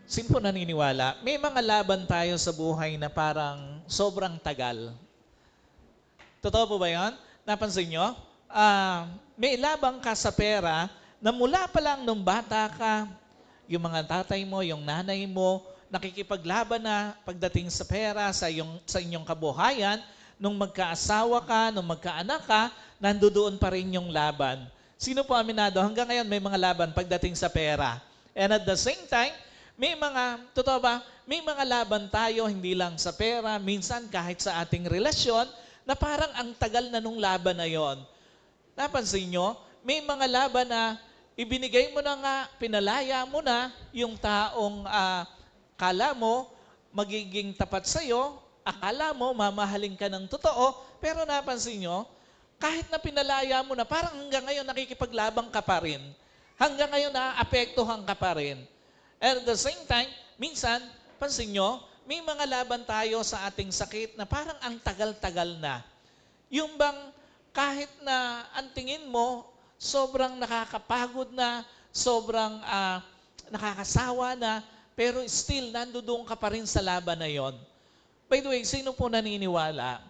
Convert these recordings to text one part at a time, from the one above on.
Sino po naniniwala? May mga laban tayo sa buhay na parang sobrang tagal. Totoo po ba yan? Napansin nyo? May labang ka sa pera na mula pa lang nung bata ka, yung mga tatay mo, yung nanay mo, nakikipaglaban na pagdating sa pera, sa inyong kabuhayan, nung magkaasawa ka, nung magkaanak ka, nandoon pa rin yung laban. Sino po aminado? Hanggang ngayon may mga laban pagdating sa pera. And at the same time, totoo ba, may mga laban tayo, hindi lang sa pera, minsan kahit sa ating relasyon, na parang ang tagal na nung laban na yon. Napansin nyo, may mga laban na ibinigay mo na nga, pinalaya mo na yung taong kala mo magiging tapat sa'yo, akala mo mamahalin ka ng totoo, pero napansin nyo, kahit na pinalaya mo na, parang hanggang ngayon nakikipaglabang ka pa rin. Hanggang ngayon naapektuhan ka pa rin. And at the same time, minsan, pansin nyo, may mga laban tayo sa ating sakit na parang ang tagal-tagal na. Yung bang kahit na ang tingin mo, sobrang nakakapagod na, sobrang nakakasawa na, pero still, nandoon ka pa rin sa laban na yon. By the way, sino po naniniwala?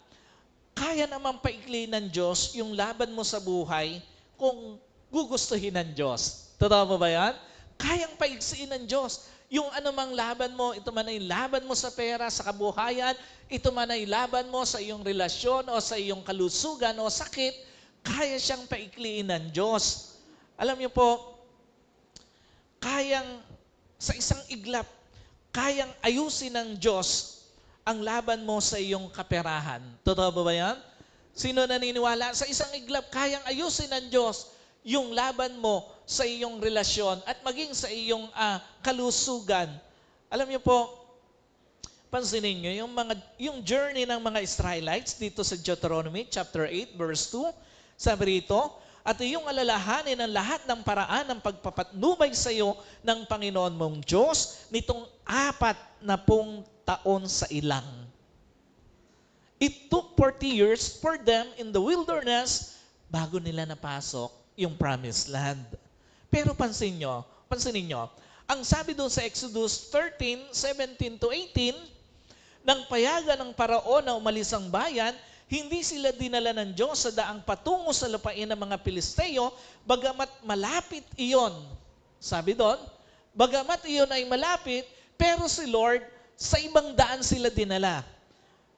Kaya naman paikli ng Diyos yung laban mo sa buhay kung gugustuhin ng Diyos. Totoo ba ba yan? Kayang paiksiin ng Diyos. Yung anumang laban mo, ito man ay laban mo sa pera, sa kabuhayan, ito man ay laban mo sa iyong relasyon o sa iyong kalusugan o sakit, kaya siyang paikliin ng Diyos. Alam niyo po, kayang sa isang iglap, kayang ayusin ng Diyos ang laban mo sa iyong kaperahan. Totoo ba yan? Sino naniniwala? Sa isang iglap, kayang ayusin ng Diyos yung laban mo sa iyong relasyon at maging sa iyong kalusugan. Alam niyo po, pansinin niyo yung journey ng mga Israelites dito sa Deuteronomy chapter 8 verse 2. Sabi rito, at iyong alalahanin ang lahat ng paraan ng pagpapatnubay sa iyo ng Panginoon mong Diyos nitong 40 taon sa ilang. It took 40 years for them in the wilderness bago nila napasok yung promised land. Pero pansinin nyo, ang sabi doon sa Exodus 13:17-18, nang payagan ng Paraon na umalis ang bayan, hindi sila dinala ng Diyos sa daang patungo sa lupain ng mga Pilisteo, bagamat malapit iyon. Sabi doon, bagamat iyon ay malapit, pero si Lord, sa ibang daan sila dinala.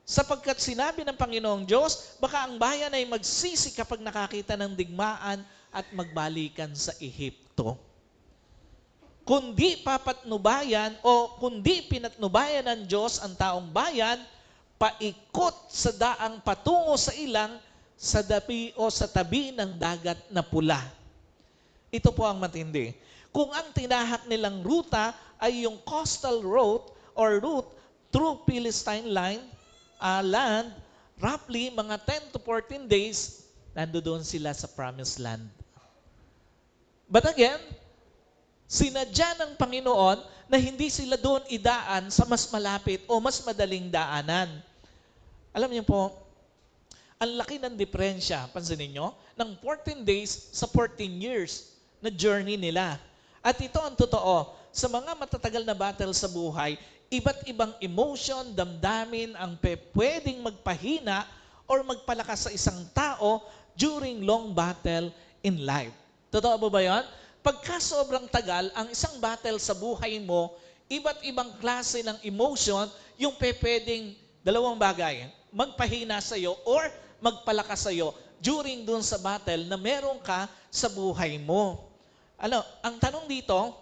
Sapagkat sinabi ng Panginoong Diyos, baka ang bayan ay magsisi kapag nakakita ng digmaan at magbalikan sa Ehipto. Kundi papatnubayan o kundi pinatnubayan ng Diyos ang taong bayan, paikot sa daang patungo sa ilang sa dapi o sa tabi ng dagat na pula. Ito po ang matindi. Kung ang tinahak nilang ruta ay yung coastal route or route through Philistine land, roughly mga 10 to 14 days, nandoon sila sa promised land. But again, sinadya ng Panginoon na hindi sila doon idaan sa mas malapit o mas madaling daanan. Alam niyo po, ang laki ng diferensya, pansinin niyo, ng 14 days sa 14 years na journey nila. At ito ang totoo, sa mga matatagal na battle sa buhay, iba't ibang emotion, damdamin ang pwedeng magpahina or magpalakas sa isang tao during long battle in life. Totoo ba yan? Pagka sobrang tagal, ang isang battle sa buhay mo, iba't ibang klase ng emotion, yung pwedeng dalawang bagay, magpahina sa iyo or magpalakas sa iyo during dun sa battle na meron ka sa buhay mo. Ang tanong dito,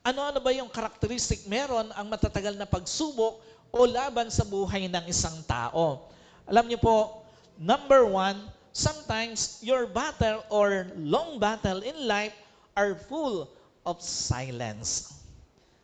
ano ba yung karakteristik meron ang matatagal na pagsubok o laban sa buhay ng isang tao? Alam niyo po, number 1, sometimes your battle or long battle in life are full of silence.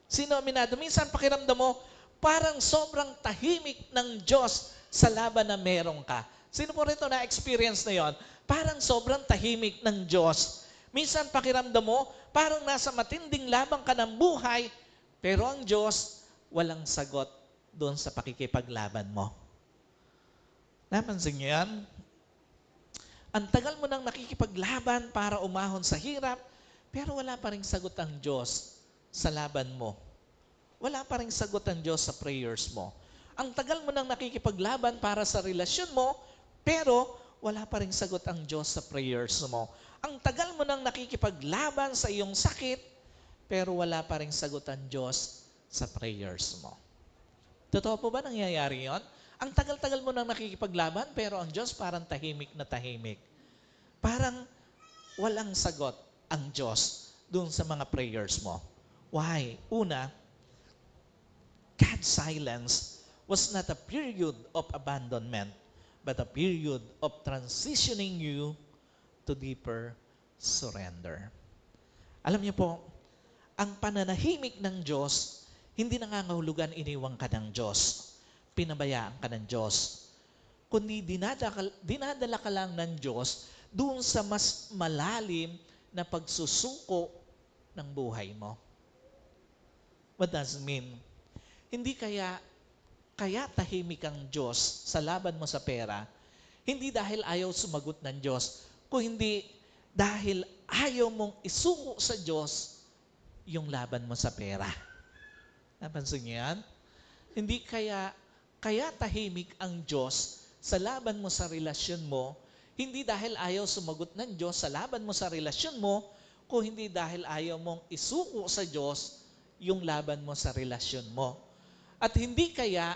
Sino aminado? Minsan pakiramdam mo, parang sobrang tahimik ng Diyos sa laban na meron ka. Sino po rito na-experience na yon? Parang sobrang tahimik ng Diyos. Minsan pakiramdam mo, parang nasa matinding labang ka ng buhay, pero ang Diyos, walang sagot doon sa pakikipaglaban mo. Napansin niyo yan? Ang tagal mo nang nakikipaglaban para umahon sa hirap, pero wala pa rin sagot ang Diyos sa laban mo. wala pa rin sagot ang Diyos sa prayers mo. Ang tagal mo nang nakikipaglaban para sa relasyon mo, pero wala pa rin sagot ang Diyos sa prayers mo. Ang tagal mo nang nakikipaglaban sa iyong sakit, pero wala pa rin sagot ang Diyos sa prayers mo. Totoo po ba nangyayari yon? Ang tagal-tagal mo nang nakikipaglaban, pero ang Diyos parang tahimik na tahimik. Parang walang sagot ang Diyos dun sa mga prayers mo. Why? Una, God's silence was not a period of abandonment, but a period of transitioning you to deeper surrender. Alam niyo po, ang pananahimik ng Diyos, hindi nangangahulugan iniwang ka ng Diyos. Pinabayaan ka ng Diyos. Kundi dinadala ka lang ng Diyos doon sa mas malalim na pagsusuko ng buhay mo. What does it mean? Hindi kaya tahimik ang Diyos sa laban mo sa pera, hindi dahil ayaw sumagot ng Diyos, kung hindi dahil ayaw mong isuko sa Diyos yung laban mo sa pera. Napansin niyo yan? Hindi kaya tahimik ang Diyos sa laban mo sa relasyon mo, hindi dahil ayaw sumagot ng Diyos sa laban mo sa relasyon mo, kung hindi dahil ayaw mong isuko sa Diyos yung laban mo sa relasyon mo. At hindi kaya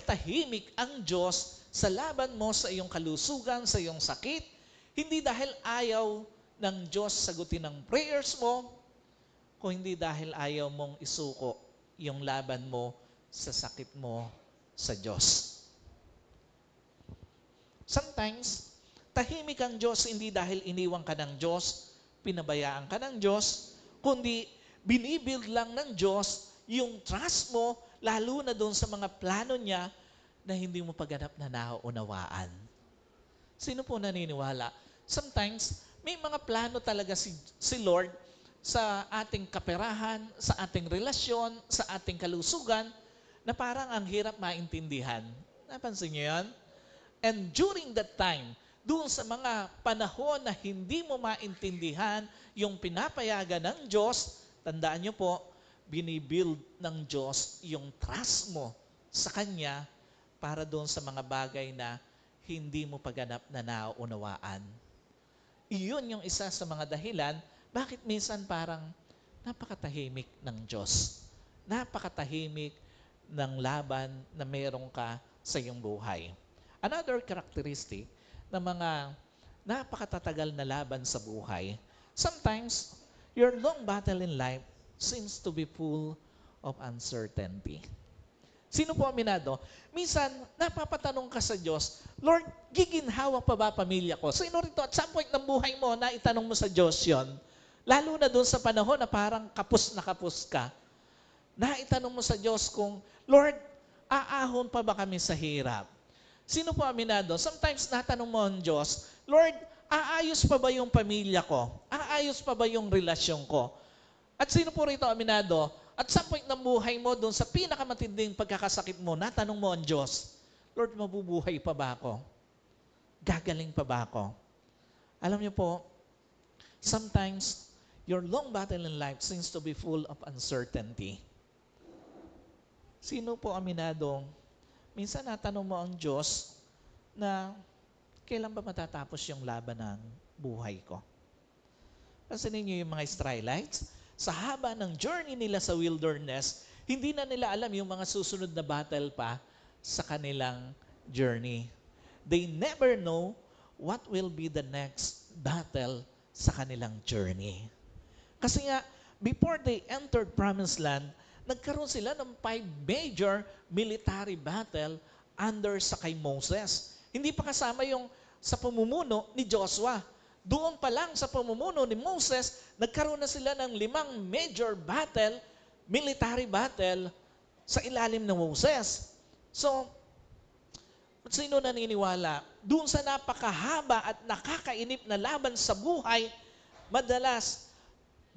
tahimik ang Diyos sa laban mo sa iyong kalusugan, sa iyong sakit, hindi dahil ayaw ng Diyos sagutin ang prayers mo, kung hindi dahil ayaw mong isuko yung laban mo sa sakit mo sa Diyos. Sometimes, tahimik ang Diyos hindi dahil iniwang ka ng Diyos, pinabayaan ka ng Diyos, kundi binibuild lang ng Diyos yung trust mo, lalo na doon sa mga plano niya na hindi mo pagganap na nauunawaan. Sino po naniniwala? Sometimes, may mga plano talaga si Lord sa ating kaperahan, sa ating relasyon, sa ating kalusugan, na parang ang hirap maintindihan. Napansin niyo yan? And during that time, doon sa mga panahon na hindi mo maintindihan yung pinapayagan ng Diyos, tandaan niyo po, binibuild ng Diyos yung trust mo sa Kanya para doon sa mga bagay na hindi mo pagganap na nauunawaan. Iyon yung isa sa mga dahilan bakit minsan parang napakatahimik ng Diyos. Napakatahimik ng laban na meron ka sa iyong buhay. Another characteristic ng mga napakatatagal na laban sa buhay, sometimes your long battle in life seems to be full of uncertainty. Sino po aminado? Minsan, napapatanong ka sa Diyos, Lord, giginhawa pa ba pamilya ko? Sino rito at some point ng buhay mo na itanong mo sa Diyos yon? Lalo na doon sa panahon na parang kapos na kapos ka. Naitanong mo sa Diyos kung, Lord, aahon pa ba kami sa hirap? Sino po aminado? Sometimes natanong mo ang Diyos, Lord, aayos pa ba yung pamilya ko? Aayos pa ba yung relasyon ko? At sino po rito aminado? At some point ng buhay mo, doon sa pinakamatinding pagkakasakit mo, natanong mo ang Diyos, Lord, mabubuhay pa ba ako? Gagaling pa ba ako? Alam niyo po, sometimes, your long battle in life seems to be full of uncertainty. Sino po aminado? Minsan natanong mo ang Diyos na kailan ba matatapos yung laban ng buhay ko? Pansinin niyo yung mga Israelites, sa haba ng journey nila sa wilderness, hindi na nila alam yung mga susunod na battle pa sa kanilang journey. They never know what will be the next battle sa kanilang journey. Kasi nga, before they entered Promised Land, nagkaroon sila ng 5 major military battle under sa kay Moses. Hindi pa kasama yung sa pamumuno ni Joshua. Doon pa lang sa pamumuno ni Moses, nagkaroon na sila ng 5 major battle, military battle sa ilalim ng Moses. So, sino naniniwala? Doon sa napakahaba at nakakainip na laban sa buhay, madalas,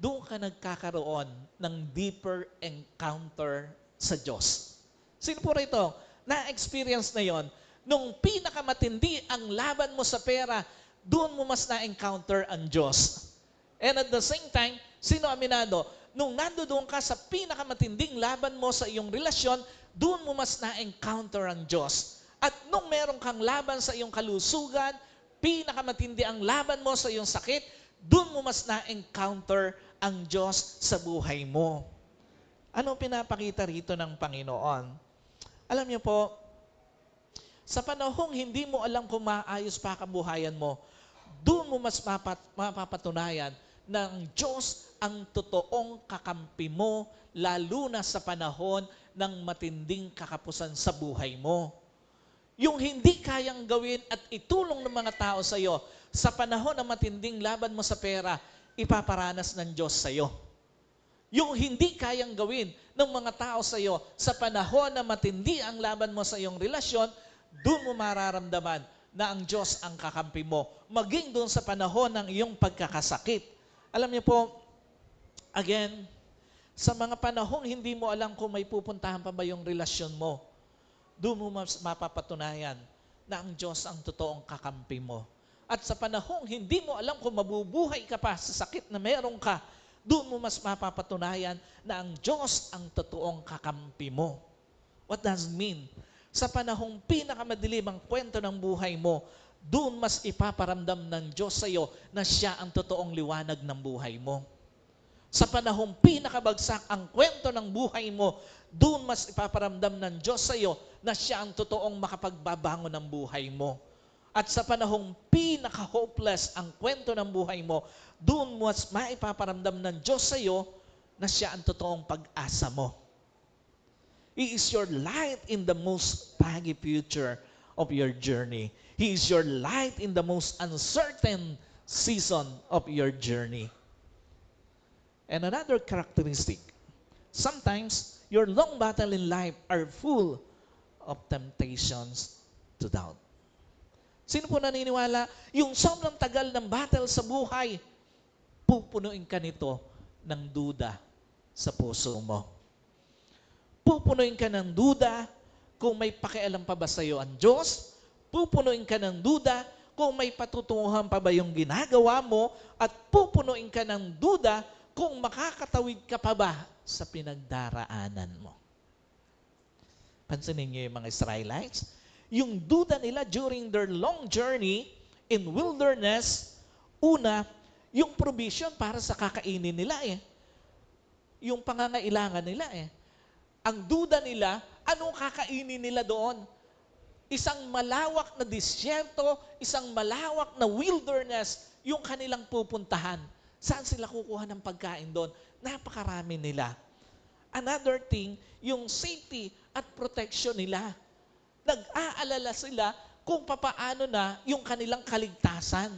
doon ka nagkakaroon ng deeper encounter sa Diyos. Sino po rito? Na-experience na yon. Nung pinakamatindi ang laban mo sa pera, doon mo mas na-encounter ang Diyos. And at the same time, sino aminado? nung nandoon ka sa pinakamatinding laban mo sa iyong relasyon, doon mo mas na-encounter ang Diyos. At nung meron kang laban sa iyong kalusugan, pinakamatindi ang laban mo sa iyong sakit, doon mo mas na-encounter ang Diyos sa buhay mo. Ano pinapakita rito ng Panginoon? Alam niyo po, sa panahong hindi mo alam kung maayos pa kabuhayan mo, doon mo mas mapapatunayan na ang Diyos ang totoong kakampi mo, lalo na sa panahon ng matinding kakapusan sa buhay mo. Yung hindi kayang gawin at itulong ng mga tao sa iyo, sa panahon ng matinding laban mo sa pera, ipaparanas ng Diyos sa iyo. Yung hindi kayang gawin ng mga tao sa iyo, sa panahon na matindi ang laban mo sa iyong relasyon, doon mo mararamdaman na ang Diyos ang kakampi mo. Maging doon sa panahon ng iyong pagkakasakit. Alam niyo po, again, sa mga panahong hindi mo alam kung may pupuntahan pa ba yung relasyon mo, doon mo mapapatunayan na ang Diyos ang totoong kakampi mo. At sa panahong hindi mo alam kung mabubuhay ka pa sa sakit na meron ka, doon mo mas mapapatunayan na ang Diyos ang totoong kakampi mo. What does it mean? Sa panahong pinakamadilim ang kwento ng buhay mo, doon mas ipaparamdam ng Diyos sa iyo na siya ang totoong liwanag ng buhay mo. Sa panahong pinakabagsak ang kwento ng buhay mo, doon mas ipaparamdam ng Diyos sa iyo na siya ang totoong makapagbabangon ng buhay mo. At sa panahong pinaka-hopeless ang kwento ng buhay mo, doon mas maipaparamdam ng Diyos sa iyo na siya ang totoong pag-asa mo. He is your light in the most foggy future of your journey. He is your light in the most uncertain season of your journey. And another characteristic, sometimes your long battle in life are full of temptations to doubt. Sino po naniniwala? Yung sobrang tagal ng battle sa buhay, pupunuin ka nito ng duda sa puso mo. Pupunuin ka ng duda kung may pakialam pa ba sa iyo ang Diyos. Pupunuin ka ng duda kung may patutunguhan pa ba yung ginagawa mo. At pupunuin ka ng duda kung makakatawid ka pa ba sa pinagdaraanan mo. Pansinin niyo yung mga Israelites. Yung duda nila during their long journey in wilderness, una, yung provision para sa kakainin nila eh. Yung pangangailangan nila eh. Ang duda nila, anong kakainin nila doon? Isang malawak na disyerto, isang malawak na wilderness, yung kanilang pupuntahan. Saan sila kukuha ng pagkain doon? Napakarami nila. Another thing, yung safety at protection nila. Nag-aalala sila kung papaano na yung kanilang kaligtasan.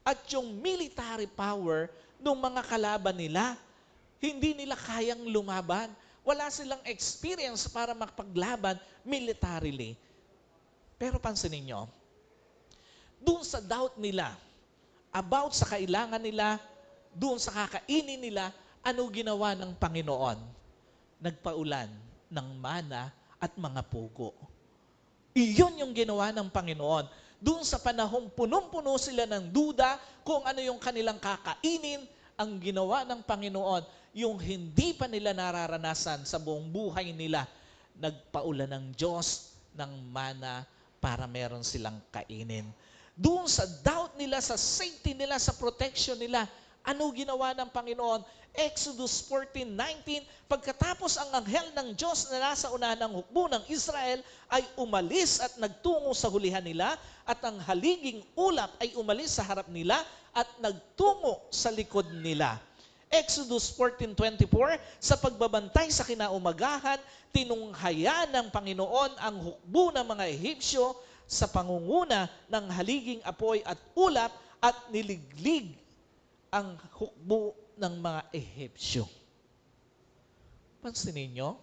At yung military power ng mga kalaban nila, hindi nila kayang lumaban. Wala silang experience para makapaglaban militarily. Pero pansinin nyo, doon sa doubt nila, about sa kailangan nila, doon sa kakainin nila, ano ginawa ng Panginoon? Nagpaulan ng mana at mga pugo. Iyon yung ginawa ng Panginoon. Doon sa panahong punong-puno sila ng duda kung ano yung kanilang kakainin, ang ginawa ng Panginoon, yung hindi pa nila nararanasan sa buong buhay nila, nagpaulan ng Diyos ng mana para meron silang kainin. Doon sa doubt nila, sa safety nila, sa protection nila, ano ginawa ng Panginoon? Exodus 14:19, pagkatapos ang anghel ng Diyos na nasa unahan ng hukbo ng Israel ay umalis at nagtungo sa hulihan nila at ang haliging ulap ay umalis sa harap nila at nagtungo sa likod nila. Exodus 14:24, sa pagbabantay sa kinaumagahan, tinunghayan ng Panginoon ang hukbo ng mga Ehipsyo sa pangunguna ng haliging apoy at ulap at niliglig ang hukbo ng mga Ehipsyo. Pansinin nyo?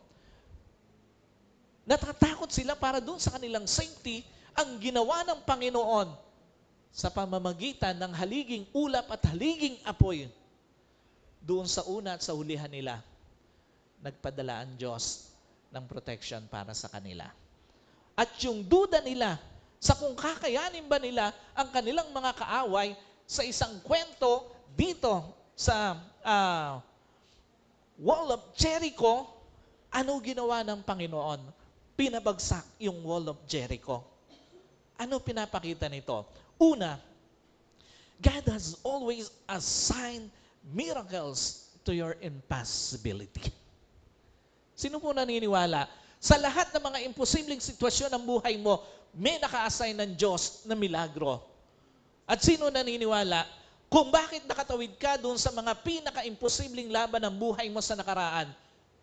Natatakot sila para doon sa kanilang safety. Ang ginawa ng Panginoon sa pamamagitan ng haliging ulap at haliging apoy, doon sa una at sa hulihan nila, nagpadala ang Diyos ng protection para sa kanila. At yung duda nila sa kung kakayanin ba nila ang kanilang mga kaaway, sa isang kwento dito sa wall of Jericho, ano ginawa ng Panginoon? Pinabagsak yung wall of Jericho. Ano pinapakita nito? Una, God has always assigned miracles to your impossibility. Sino po naniniwala? Sa lahat ng mga imposibleng sitwasyon ng buhay mo, may naka-assign ng Diyos na milagro. At sino naniniwala? Kung bakit nakatawid ka doon sa mga pinaka-imposibleng laban ng buhay mo sa nakaraan,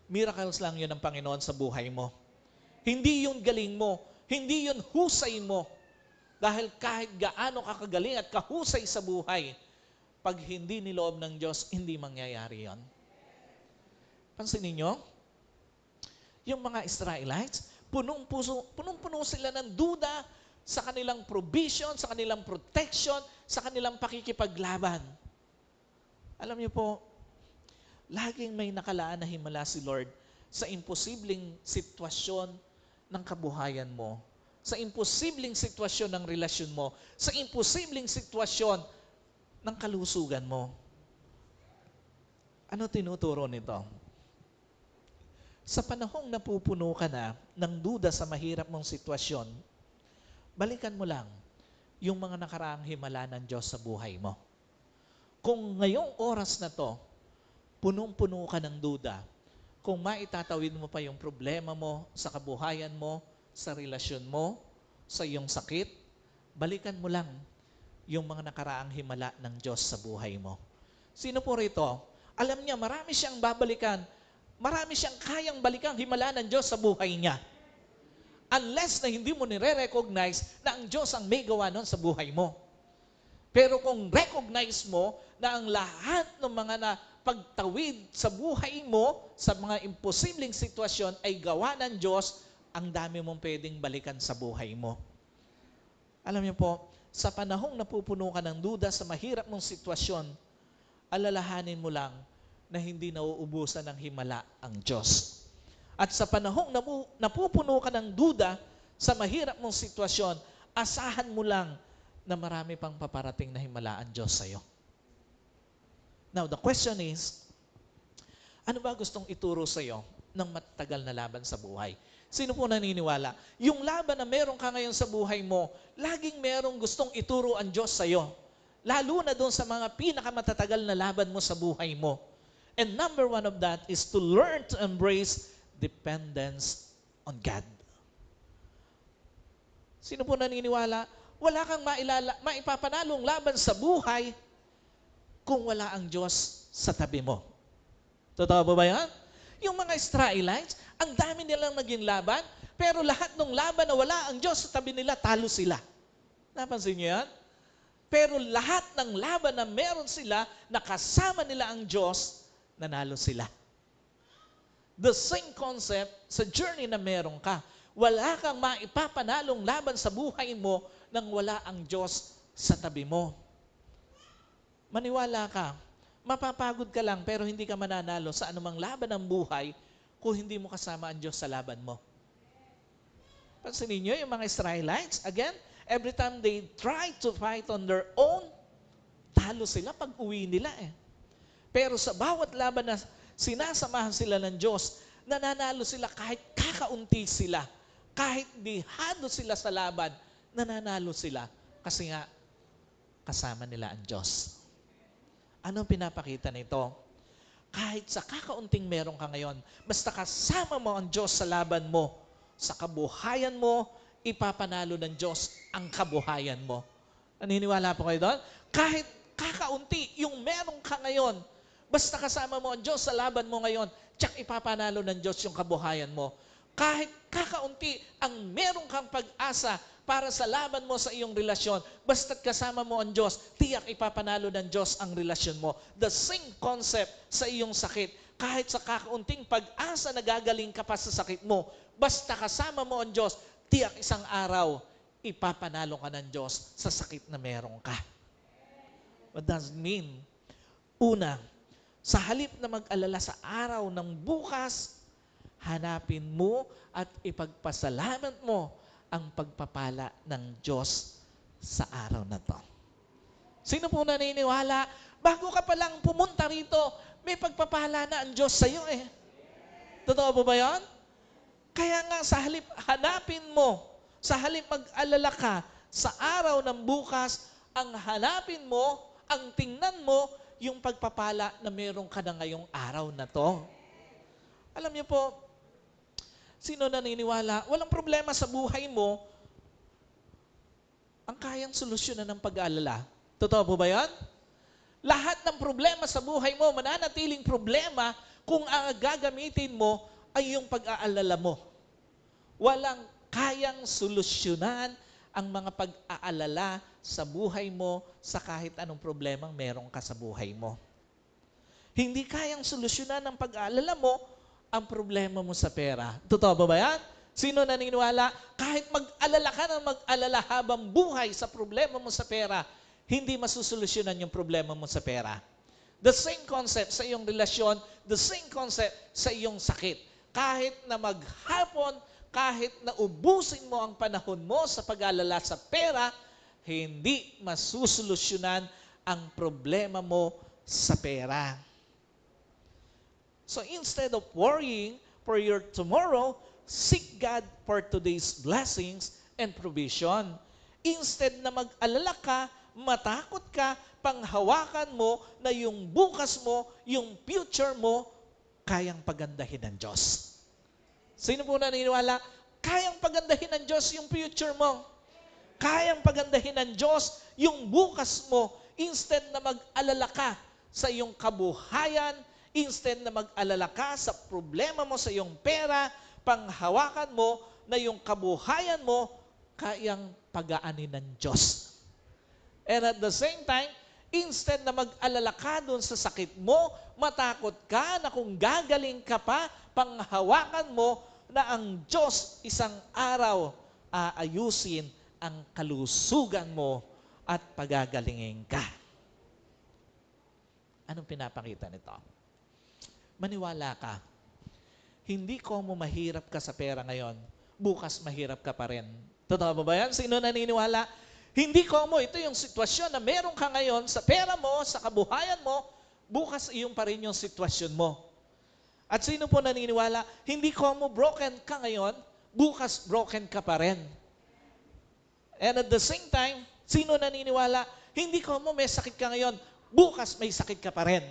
miracles lang yun ng Panginoon sa buhay mo. Hindi yun galing mo. Hindi yun husay mo. Dahil kahit gaano ka kagaling at kahusay sa buhay, pag hindi niloob ng Diyos, hindi mangyayari yon. Pansinin nyo, yung mga Israelites, punong-puno sila ng duda sa kanilang provision, sa kanilang protection, sa kanilang pakikipaglaban. Alam niyo po, laging may nakalaan na himala si Lord sa imposibleng sitwasyon ng kabuhayan mo, sa imposibleng sitwasyon ng relasyon mo, sa imposibleng sitwasyon ng kalusugan mo. Ano tinuturo nito? Sa panahong napupuno ka na ng duda sa mahirap mong sitwasyon, balikan mo lang yung mga nakaraang himala ng Diyos sa buhay mo. Kung ngayong oras na to, punong-puno ka ng duda, kung maitatawid mo pa yung problema mo sa kabuhayan mo, sa relasyon mo, sa iyong sakit, balikan mo lang yung mga nakaraang himala ng Diyos sa buhay mo. Sino po rito? Alam niya, marami siyang babalikan, marami siyang kayang balikan himala ng Diyos sa buhay niya. Unless na hindi mo nire-recognize na ang Diyos ang may gawa nun sa buhay mo. Pero kung recognize mo na ang lahat ng mga pagtawid sa buhay mo, sa mga imposibleng sitwasyon ay gawa ng Diyos, ang dami mong pwedeng balikan sa buhay mo. Alam niyo po, sa panahong napupuno ka ng duda sa mahirap mong sitwasyon, alalahanin mo lang na hindi nauubusan ng himala ang Diyos. At sa panahong napupuno ka ng duda sa mahirap mong sitwasyon, asahan mo lang na marami pang paparating na himala ang Diyos sa iyo. Now, the question is, ano ba gustong ituro sa iyo ng matagal na laban sa buhay? Sino po naniniwala? Yung laban na meron ka ngayon sa buhay mo, laging merong gustong ituro ang Diyos sa iyo. Lalo na doon sa mga pinakamatatagal na laban mo sa buhay mo. And number one of that is to learn to embrace dependence on God. Sino po naniniwala? Wala kang maipapanalong laban sa buhay kung wala ang Diyos sa tabi mo. Totoo ba yan? Yung mga Israelites, ang dami nilang naging laban, pero lahat ng laban na wala ang Diyos sa tabi nila, talo sila. Napansin niyo yan? Pero lahat ng laban na meron sila, nakasama nila ang Diyos, nanalo sila. The same concept sa journey na meron ka. Wala kang maipapanalong laban sa buhay mo nang wala ang Diyos sa tabi mo. Maniwala ka, mapapagod ka lang pero hindi ka mananalo sa anumang laban ng buhay kung hindi mo kasama ang Diyos sa laban mo. Pansinin niyo yung mga Israelites, again, every time they try to fight on their own, talo sila pag uwi nila eh. Pero sa bawat laban na sinasamahan sila ng Diyos, nananalo sila kahit kakaunti sila. Kahit dihado sila sa laban, nananalo sila. Kasi nga, kasama nila ang Diyos. Anong pinapakita nito? Kahit sa kakaunting meron ka ngayon, basta kasama mo ang Diyos sa laban mo, sa kabuhayan mo, ipapanalo ng Diyos ang kabuhayan mo. Naniniwala po kayo doon? Kahit kakaunti, yung meron ka ngayon, basta kasama mo ang Diyos sa laban mo ngayon, tsak ipapanalo ng Diyos yung kabuhayan mo. Kahit kakaunti ang meron kang pag-asa para sa laban mo sa iyong relasyon, basta't kasama mo ang Diyos, tiyak ipapanalo ng Diyos ang relasyon mo. The same concept sa iyong sakit. Kahit sa kakaunting pag-asa na gagaling ka pa sa sakit mo, basta kasama mo ang Diyos, tiyak isang araw, ipapanalo ka ng Diyos sa sakit na meron ka. What does it mean? Una, sa halip na mag-alala sa araw ng bukas, hanapin mo at ipagpasalamat mo ang pagpapala ng Diyos sa araw na to. Sino po naniniwala? Bago ka palang pumunta rito, may pagpapala na ang Diyos sa'yo eh. Totoo po ba yan? Kaya nga sa halip hanapin mo, sa halip mag-alala ka, sa araw ng bukas, ang hanapin mo, ang tingnan mo, yung pagpapala na meron ka na ngayong araw na to. Alam niyo po, sino naniniwala, walang problema sa buhay mo, ang kayang solusyonan ng pag-aalala. Totoo po ba yan? Lahat ng problema sa buhay mo, mananatiling problema kung ang gagamitin mo ay yung pag-aalala mo. Walang kayang solusyonan ang mga pag-aalala sa buhay mo sa kahit anong problemang meron ka sa buhay mo. Hindi kayang solusyonan ng pag-aalala mo ang problema mo sa pera. Totoo ba yan? Sino naniniwala? Kahit mag-alala ka ng mag-alala habang buhay sa problema mo sa pera, hindi masusolusyonan yung problema mo sa pera. The same concept sa iyong relasyon, the same concept sa iyong sakit. Kahit na maghapon, kahit na ubusin mo ang panahon mo sa pag-alala sa pera, hindi masusolusyonan ang problema mo sa pera. So instead of worrying for your tomorrow, seek God for today's blessings and provision. Instead na mag-alala ka, matakot ka, panghawakan mo na yung bukas mo, yung future mo, kayang pagandahin ng Diyos. Sino po naniniwala? Kayang pagandahin ng Diyos yung future mo. Kayang pagandahin ng Diyos yung bukas mo. Instead na mag-alala ka sa iyong kabuhayan, instead na mag-alala ka sa problema mo sa iyong pera, panghawakan mo na yung kabuhayan mo, kayang pag-aanin ng Diyos. And at the same time, instead na mag-alala ka doon sa sakit mo, matakot ka na kung gagaling ka pa, panghawakan mo na ang Diyos isang araw aayusin ang kalusugan mo at pagagalingin ka. Anong pinapakita nito? Maniwala ka. Hindi ko mo mahirap ka sa pera ngayon, bukas mahirap ka pa rin. Totoo ba yan? Sino naniniwala? Hindi ko mo, ito yung sitwasyon na meron ka ngayon sa pera mo, sa kabuhayan mo, bukas iyon pa rin yung sitwasyon mo. At sino po naniniwala? Hindi ko mo broken ka ngayon, bukas broken ka pa rin. And at the same time, sino naniniwala? Hindi ko mo may sakit ka ngayon, bukas may sakit ka pa rin.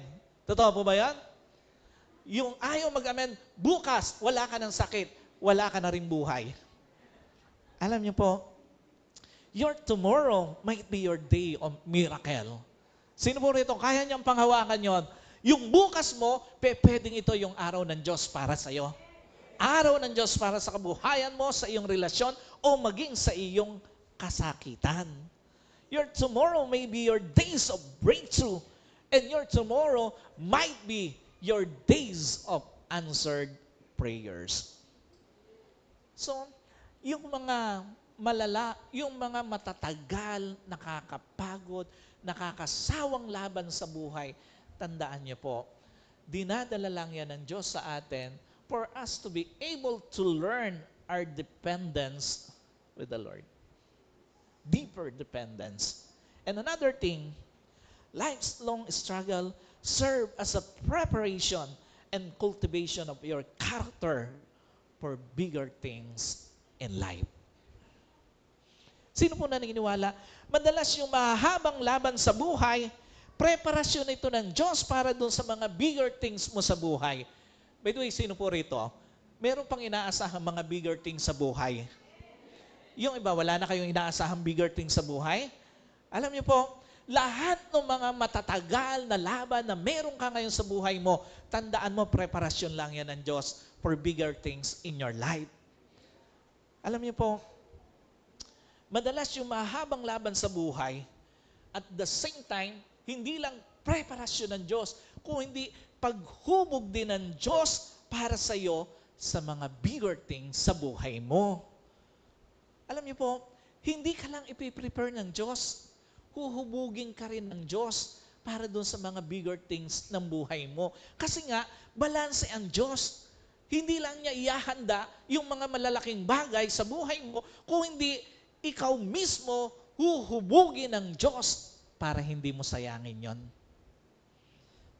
Totoo po ba yan? Yung ayaw mag-amen, bukas wala ka ng sakit, wala ka na rin buhay. Alam niyo po, your tomorrow might be your day of miracle. Sino po rito? Kaya niyang panghawakan yon. Yung bukas mo, pwedeng ito yung araw ng Diyos para sa iyo. Araw ng Diyos para sa kabuhayan mo, sa iyong relasyon, o maging sa iyong kasakitan. Your tomorrow may be your days of breakthrough, and your tomorrow might be your days of answered prayers. So, yung mga malala, yung mga matatagal, nakakapagod, nakakasawang laban sa buhay, tandaan niyo po, dinadala lang yan ng Diyos sa atin for us to be able to learn our dependence with the Lord. Deeper dependence. And another thing, life's long struggle serve as a preparation and cultivation of your character for bigger things in life. Sino po naniniwala? Madalas yung mahabang laban sa buhay, preparasyon ito ng Diyos para doon sa mga bigger things mo sa buhay. By the way, sino po rito? Meron pang inaasahang mga bigger things sa buhay. Yung iba, wala na kayong inaasahang bigger things sa buhay? Alam niyo po, lahat ng mga matatagal na laban na meron ka ngayon sa buhay mo, tandaan mo, preparasyon lang yan ng Diyos for bigger things in your life. Alam niyo po, madalas yung mahabang laban sa buhay, at the same time, hindi lang preparasyon ng Diyos, kung hindi paghubog din ng Diyos para sa iyo sa mga bigger things sa buhay mo. Alam niyo po, hindi ka lang ipiprepare ng Diyos, huhubugin ka rin ng Diyos para doon sa mga bigger things ng buhay mo. Kasi nga, balanse ang Diyos. Hindi lang niya ihahanda yung mga malalaking bagay sa buhay mo, kung hindi ikaw mismo huhubugin ng Diyos para hindi mo sayangin yon.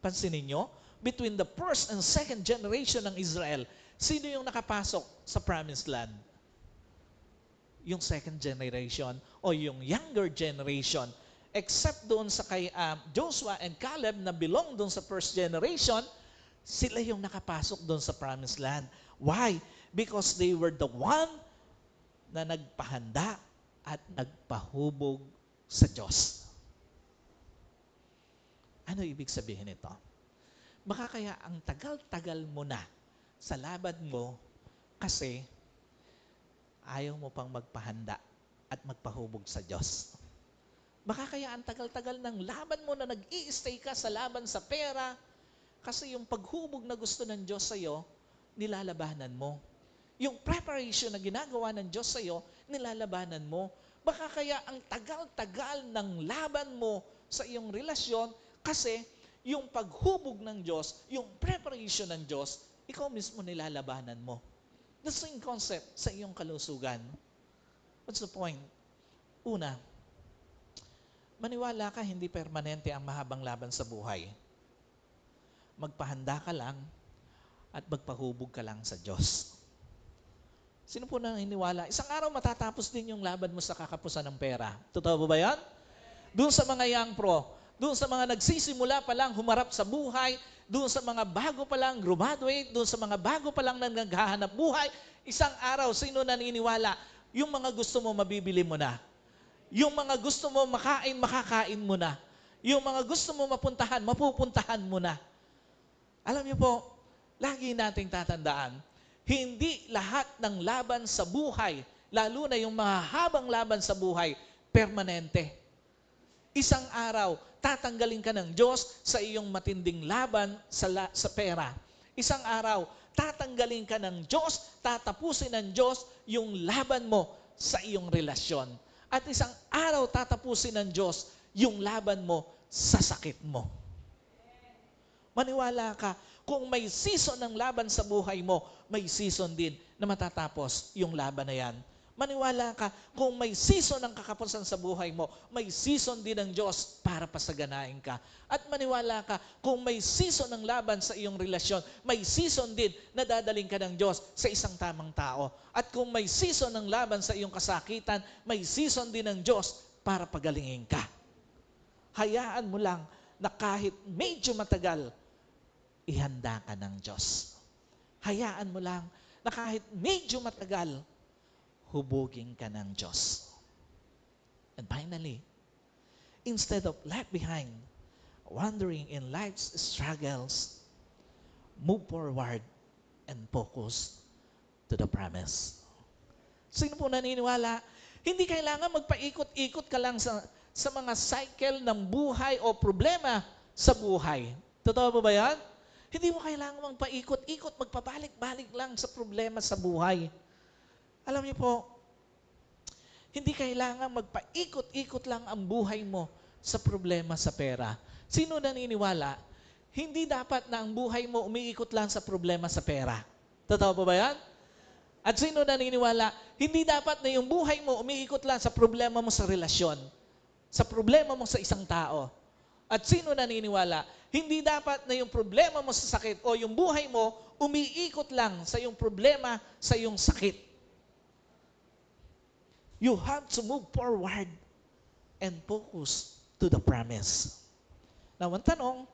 Pansinin nyo, between the first and second generation ng Israel, sino yung nakapasok sa promised land? Yung second generation o yung younger generation. Except doon sa kay Joshua and Caleb na belong doon sa first generation, sila yung nakapasok doon sa promised land. Why? Because they were the one na nagpahanda at nagpahubog sa Diyos. Ano ibig sabihin nito? Baka kaya ang tagal-tagal mo na sa laban mo kasi ayaw mo pang magpahanda at magpahubog sa Diyos. Baka kaya ang tagal-tagal ng laban mo na nag-i-stay ka sa laban sa pera kasi yung paghubog na gusto ng Diyos sa'yo, nilalabanan mo. Yung preparation na ginagawa ng Diyos sa'yo, nilalabanan mo. Baka kaya ang tagal-tagal ng laban mo sa iyong relasyon kasi yung paghubog ng Diyos, yung preparation ng Diyos, ikaw mismo nilalabanan mo. The same concept sa iyong kalusugan. What's the point? Una, maniwala ka hindi permanente ang mahabang laban sa buhay. Magpahanda ka lang at magpahubog ka lang sa Diyos. Sino po naniniwala? Isang araw matatapos din yung laban mo sa kakapusan ng pera. Totoo ba yan? Doon sa mga young pro, doon sa mga nagsisimula pa lang humarap sa buhay, doon sa mga bago pa lang graduate, doon sa mga bago pa lang naghahanap buhay, isang araw, sino naniniwala? Yung mga gusto mo, mabibili mo na. Yung mga gusto mo makain, makakain mo na. Yung mga gusto mo mapuntahan, mapupuntahan mo na. Alam niyo po, lagi nating tatandaan, hindi lahat ng laban sa buhay, lalo na yung mahahabang laban sa buhay, permanente. Isang araw, tatanggalin ka ng Diyos sa iyong matinding laban sa pera. Isang araw, tatanggalin ka ng Diyos, tatapusin ng Diyos yung laban mo sa iyong relasyon. At isang araw, tatapusin ng Diyos yung laban mo sa sakit mo. Maniwala ka, kung may season ng laban sa buhay mo, may season din na matatapos yung laban na yan. Maniwala ka, kung may season ng kakapusan sa buhay mo, may season din ng Diyos para pasaganain ka. At maniwala ka, kung may season ng laban sa iyong relasyon, may season din na dadaling ka ng Diyos sa isang tamang tao. At kung may season ng laban sa iyong kasakitan, may season din ng Diyos para pagalingin ka. Hayaan mo lang na kahit medyo matagal, ihanda ka ng Diyos. Hayaan mo lang na kahit medyo matagal, hubugin ka ng Diyos. And finally, instead of left behind, wandering in life's struggles, move forward and focus to the promise. Sino po naniniwala? Hindi kailangan magpaikot-ikot ka lang sa mga cycle ng buhay o problema sa buhay. Totoo ba yan? Hindi mo kailangan magpaikot-ikot, magpabalik-balik lang sa problema sa buhay. Alam niyo po, hindi kailangan magpaikot-ikot lang ang buhay mo sa problema sa pera. Sino naniniwala? Hindi dapat na ang buhay mo umiikot lang sa problema sa pera. Totoo ba yan? At sino naniniwala? Hindi dapat na yung buhay mo umiikot lang sa problema mo sa relasyon, sa problema mo sa isang tao. At sino naniniwala? Hindi dapat na yung problema mo sa sakit o yung buhay mo umiikot lang sa yung problema sa yung sakit. You have to move forward and focus to the promise. Now, ang tanong,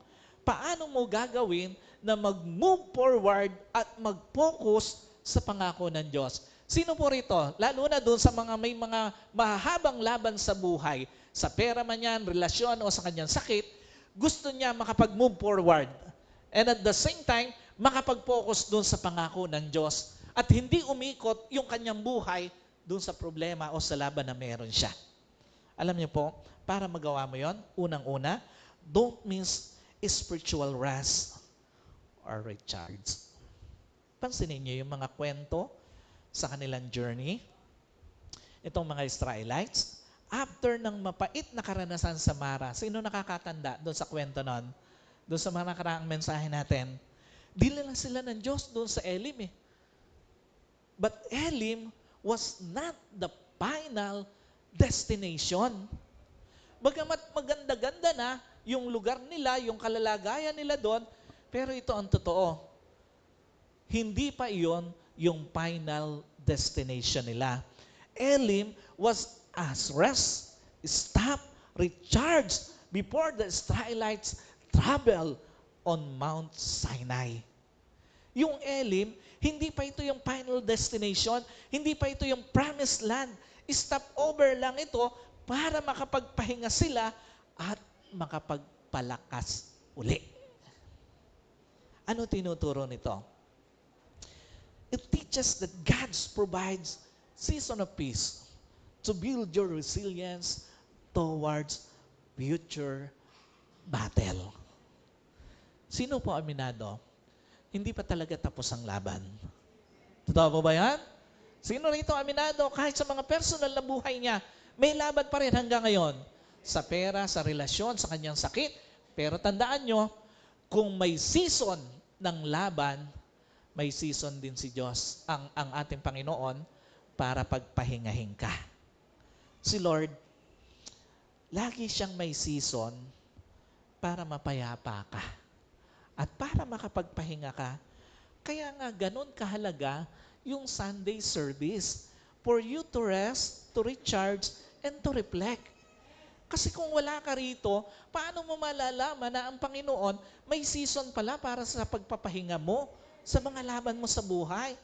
paano mo gagawin na mag-move forward at mag-focus sa pangako ng Diyos? Sino po rito? Lalo na doon sa mga may mga mahahabang laban sa buhay, sa pera man yan, relasyon o sa kanyang sakit, gusto niya makapag-move forward. And at the same time, makapag-focus doon sa pangako ng Diyos. At hindi umikot yung kanyang buhay doon sa problema o sa laban na meron siya. Alam niyo po, para magawa mo yon, unang-una, don't miss spiritual rest or recharge. Pansinin niyo yung mga kwento sa kanilang journey. Itong mga Israelites, after ng mapait na karanasan sa Mara, sino nakakatanda doon sa kwento nun? Doon sa mga nakaraang mensahe natin, dili lang sila ng Diyos doon sa Elim eh. But Elim was not the final destination. Bagamat maganda-ganda na yung lugar nila, yung kalalagayan nila doon, Pero ito ang totoo. Hindi pa iyon yung final destination nila. Elim was as rest, stop, recharge before the Israelites travel on Mount Sinai. Yung Elim, hindi pa ito yung final destination, hindi pa ito yung promised land. Stop over lang ito para makapagpahinga sila at makapagpalakas uli. Ano tinuturo nito? It teaches that God provides season of peace to build your resilience towards future battle. Sino po aminado? Hindi pa talaga tapos ang laban. Totoo po ba yan? Sino rito aminado? Kahit sa mga personal na buhay niya, may laban pa rin hanggang ngayon. Sa pera, sa relasyon, sa kanyang sakit. Pero tandaan nyo, kung may season ng laban, may season din si Diyos, ang ating Panginoon, para pagpahingahin ka. Si Lord, lagi siyang may season para mapayapa ka. At para makapagpahinga ka. Kaya nga ganun kahalaga yung Sunday service for you to rest, to recharge, and to reflect. Kasi kung wala ka rito, paano mo malalaman na ang Panginoon may season pala para sa pagpapahinga mo sa mga laban mo sa buhay?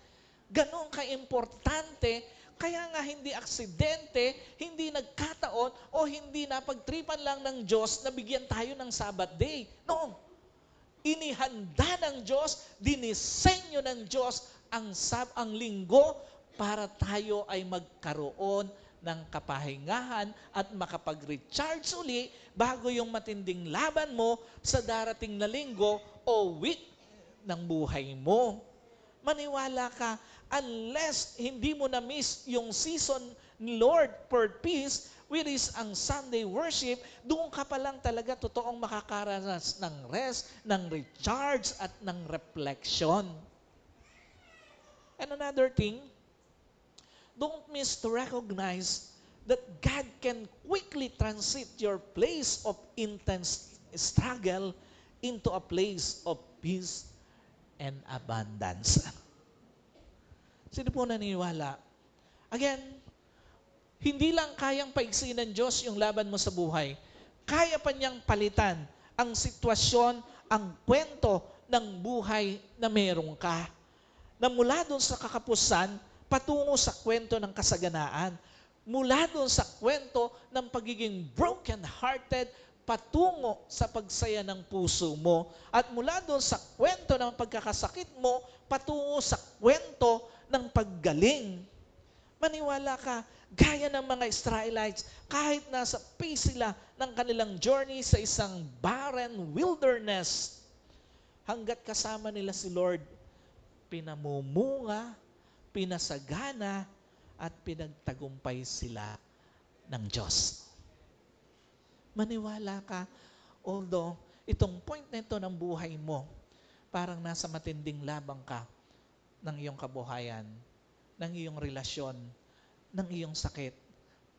Ganon ka-importante, kaya nga hindi aksidente, hindi nagkataon, o hindi napagtripan lang ng Diyos na bigyan tayo ng Sabbath day. No. Inihanda ng Diyos, dinisenyo ng Diyos ang linggo para tayo ay magkaroon ng kapahingahan at makapag-recharge uli bago yung matinding laban mo sa darating na linggo o week ng buhay mo. Maniwala ka, unless hindi mo na-miss yung season ni Lord for peace, which is ang Sunday worship, doon ka pa lang talaga totoong makakaranas ng rest, ng recharge, at ng reflection. And another thing, don't miss to recognize that God can quickly transit your place of intense struggle into a place of peace and abundance. Sino po naniniwala? Again, hindi lang kayang paigsin ng Diyos yung laban mo sa buhay. Kaya pa niyang palitan ang sitwasyon, ang kwento ng buhay na meron ka. Na mula doon sa kakapusan, patungo sa kwento ng kasaganaan. Mula doon sa kwento ng pagiging broken-hearted, patungo sa pagsaya ng puso mo. At mula doon sa kwento ng pagkakasakit mo, patungo sa kwento ng paggaling. Maniwala ka, gaya ng mga Israelites, kahit nasa pace sila ng kanilang journey sa isang barren wilderness, hanggat kasama nila si Lord, pinamumunga, pinasagana, at pinagtagumpay sila ng Diyos. Maniwala ka, although itong point na ito ng buhay mo, parang nasa matinding labang ka ng iyong kabuhayan, ng iyong relasyon, ng iyong sakit,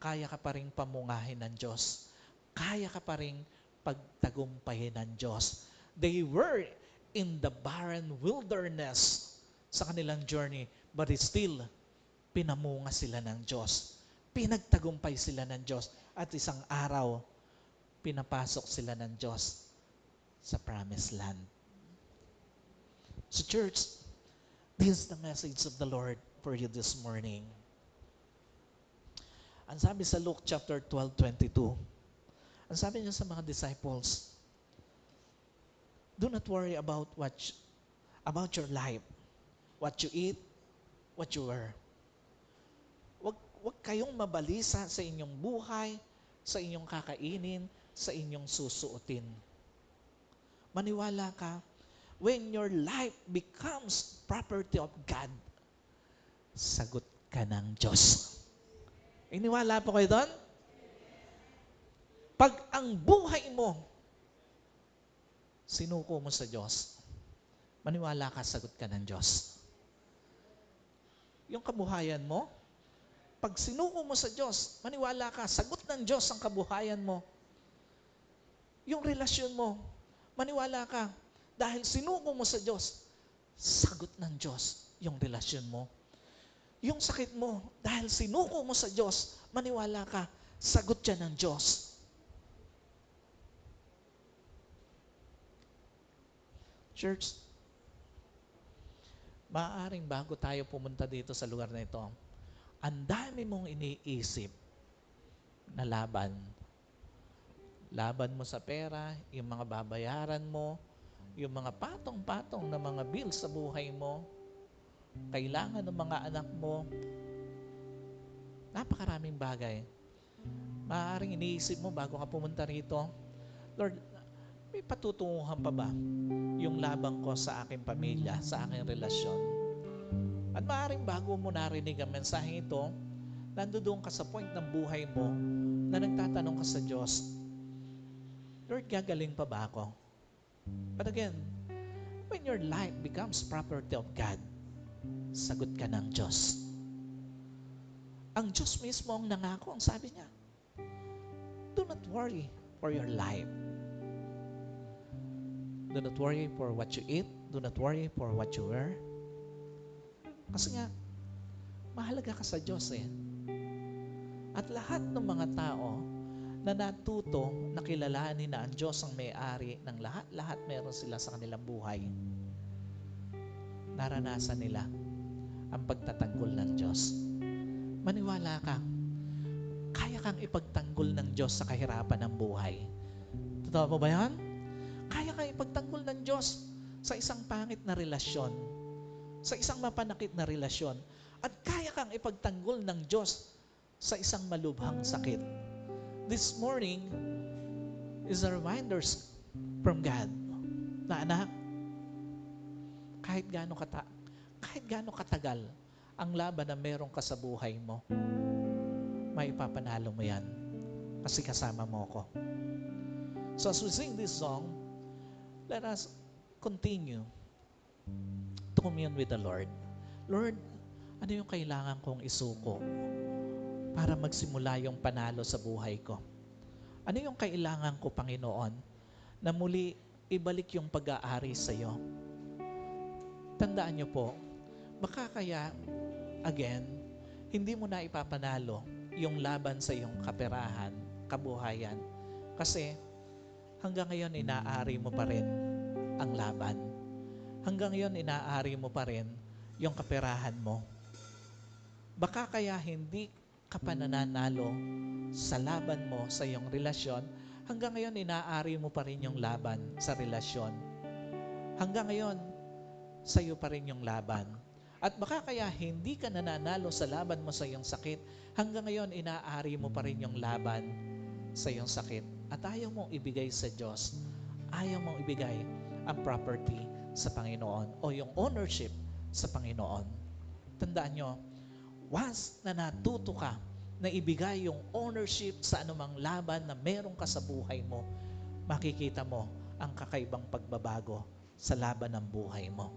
kaya ka pa rin pamungahin ng Diyos. Kaya ka pa rin pagtagumpayin ng Diyos. They were in the barren wilderness sa kanilang journey, but still, pinamunga sila ng Diyos. Pinagtagumpay sila ng Diyos. At isang araw, pinapasok sila ng Diyos sa promised land. So church, this is the message of the Lord for you this morning. Ang sabi sa Luke chapter 12:22, ang sabi niya sa mga disciples, do not worry about about your life, what you eat, what you wear. Wag kayong mabalisa sa inyong buhay, sa inyong kakainin, sa inyong susuotin. Maniwala ka, when your life becomes property of God, sagot ka ng Diyos. Iniwala po kayo doon? Pag ang buhay mo, sinuko mo sa Diyos, maniwala ka, sagot ka ng Diyos. Yung kabuhayan mo, pag sinuko mo sa Diyos, maniwala ka, sagot ng Diyos ang kabuhayan mo. Yung relasyon mo, maniwala ka, dahil sinuko mo sa Diyos, sagot ng Diyos yung relasyon mo. Yung sakit mo, dahil sinuko mo sa Diyos, maniwala ka, sagot yan ng Diyos. Church, maaaring bago tayo pumunta dito sa lugar na ito, ang dami mong iniisip na laban. Laban mo sa pera, yung mga babayaran mo, yung mga patong-patong na mga bills sa buhay mo, kailangan ng mga anak mo. Napakaraming bagay. Maaaring iniisip mo bago ka pumunta rito, Lord, may patutunguhan pa ba yung laban ko sa aking pamilya, sa aking relasyon? At maaaring bago mo narinig ang mensaheng ito, nandoon ka sa point ng buhay mo na nagtatanong ka sa Diyos, Lord, gagaling pa ba ako? But again, when your life becomes property of God, sagot ka ng Diyos. Ang Diyos mismo ang nangako, ang sabi niya, do not worry for your life. Do not worry for what you eat. Do not worry for what you wear. Kasi nga, mahalaga ka sa Diyos eh. At lahat ng mga tao na natuto na kilalanin na ang Diyos ang may-ari ng lahat meron sila sa kanilang buhay. Naranasan nila ang pagtatanggol ng Diyos. Maniwala ka, kaya kang ipagtanggol ng Diyos sa kahirapan ng buhay. Totoo mo ba yan? Kaya kang ipagtanggol ng Diyos sa isang pangit na relasyon, sa isang mapanakit na relasyon, at kaya kang ipagtanggol ng Diyos sa isang malubhang sakit. This morning is a reminder from God na anak, kahit gaano katagal ang laban na meron ka sa buhay mo, may ipapanalo mo yan kasi kasama mo ko. So as we sing this song, let us continue to commune with the Lord. Lord, ano yung kailangan kong isuko para magsimula yung panalo sa buhay ko? Ano yung kailangan ko, Panginoon, na muli ibalik yung pag-aari sa iyo? Tandaan niyo po, baka kaya, again, hindi mo na ipapanalo yung laban sa iyong kaperahan, kabuhayan, kasi hanggang ngayon inaari mo pa rin ang laban. Hanggang ngayon inaari mo pa rin yung kaperahan mo. Baka kaya hindi ka pa nananalo sa laban mo sa iyong relasyon, hanggang ngayon inaari mo pa rin yung laban sa relasyon. Hanggang ngayon, sa iyo pa rin yung laban. At baka kaya hindi ka nananalo sa laban mo sa iyong sakit, hanggang ngayon inaari mo pa rin yung laban sa iyong sakit. At ayaw mong ibigay sa Diyos, ayaw mong ibigay ang property sa Panginoon o yung ownership sa Panginoon. Tandaan nyo, once na natuto ka na ibigay yung ownership sa anumang laban na meron ka sa buhay mo, makikita mo ang kakaibang pagbabago sa laban ng buhay mo.